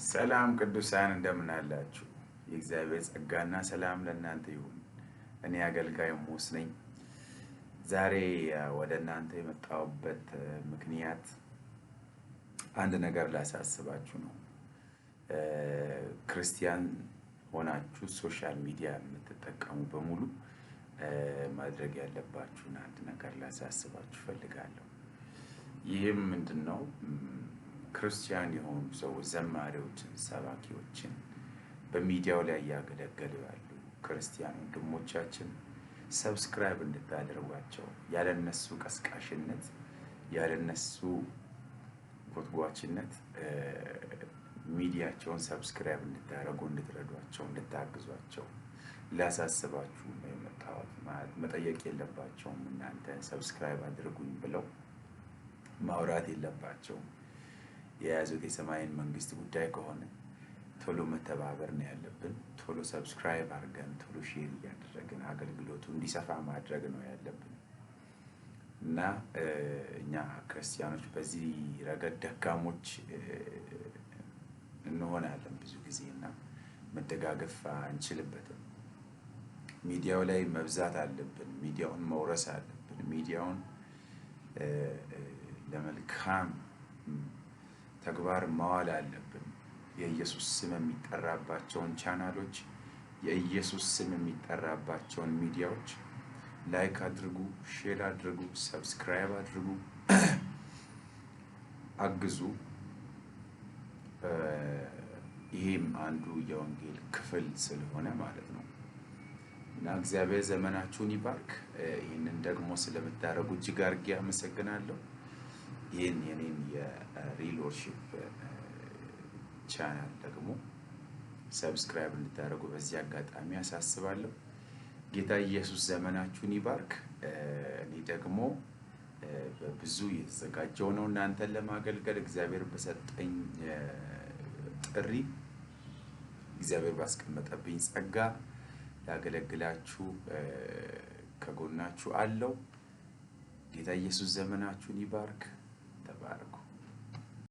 ሰላም ቅዱሳን እንደምን አላችሁ? የእግዚአብሔር ጸጋና ሰላም ለእናንተ ይሁን። እኔ አገልጋይ ሙስ ነኝ። ዛሬ ወደ እናንተ የመጣሁበት ምክንያት አንድ ነገር ላሳስባችሁ ነው። ክርስቲያን ሆናችሁ ሶሻል ሚዲያ የምትጠቀሙ በሙሉ ማድረግ ያለባችሁን አንድ ነገር ላሳስባችሁ ፈልጋለሁ። ይህም ምንድነው? ክርስቲያን የሆኑ ሰዎች ዘማሪዎችን፣ ሰባኪዎችን በሚዲያው ላይ እያገለገሉ ያሉ ክርስቲያን ወንድሞቻችን ሰብስክራይብ እንድታደርጓቸው፣ ያለነሱ ቀስቃሽነት ያለነሱ ጎትጓችነት ሚዲያቸውን ሰብስክራይብ እንድታደርጉ፣ እንድትረዷቸው፣ እንድታግዟቸው ላሳስባችሁ ነው የመጣሁት። ማለት መጠየቅ የለባቸውም። እናንተ ሰብስክራይብ አድርጉኝ ብለው ማውራት የለባቸውም። የያዙት የሰማይን መንግስት ጉዳይ ከሆነ ቶሎ መተባበር ነው ያለብን። ቶሎ ሰብስክራይብ አድርገን ቶሎ ሼር እያደረግን አገልግሎቱ እንዲሰፋ ማድረግ ነው ያለብን እና እኛ ክርስቲያኖች በዚህ ረገድ ደካሞች እንሆናለን ብዙ ጊዜ እና መደጋገፍ አንችልበትም። ሚዲያው ላይ መብዛት አለብን። ሚዲያውን መውረስ አለብን። ሚዲያውን ለመልካም ተግባር ማዋል አለብን። የኢየሱስ ስም የሚጠራባቸውን ቻናሎች፣ የኢየሱስ ስም የሚጠራባቸውን ሚዲያዎች ላይክ አድርጉ፣ ሼር አድርጉ፣ ሰብስክራይብ አድርጉ፣ አግዙ። ይሄም አንዱ የወንጌል ክፍል ስለሆነ ማለት ነው እና እግዚአብሔር ዘመናችሁን ይባርክ። ይህንን ደግሞ ስለምታደርጉ እጅግ አድርጌ አመሰግናለሁ። ይህን የኔን የሪል ወርሺፕ ቻናል ደግሞ ሰብስክራይብ እንድታደርጉ በዚህ አጋጣሚ አሳስባለሁ። ጌታ ኢየሱስ ዘመናችሁን ይባርክ። እኔ ደግሞ በብዙ የተዘጋጀው ነው እናንተን ለማገልገል እግዚአብሔር በሰጠኝ ጥሪ፣ እግዚአብሔር ባስቀመጠብኝ ጸጋ ላገለግላችሁ ከጎናችሁ አለው። ጌታ ኢየሱስ ዘመናችሁን ይባርክ። ተባረኩ።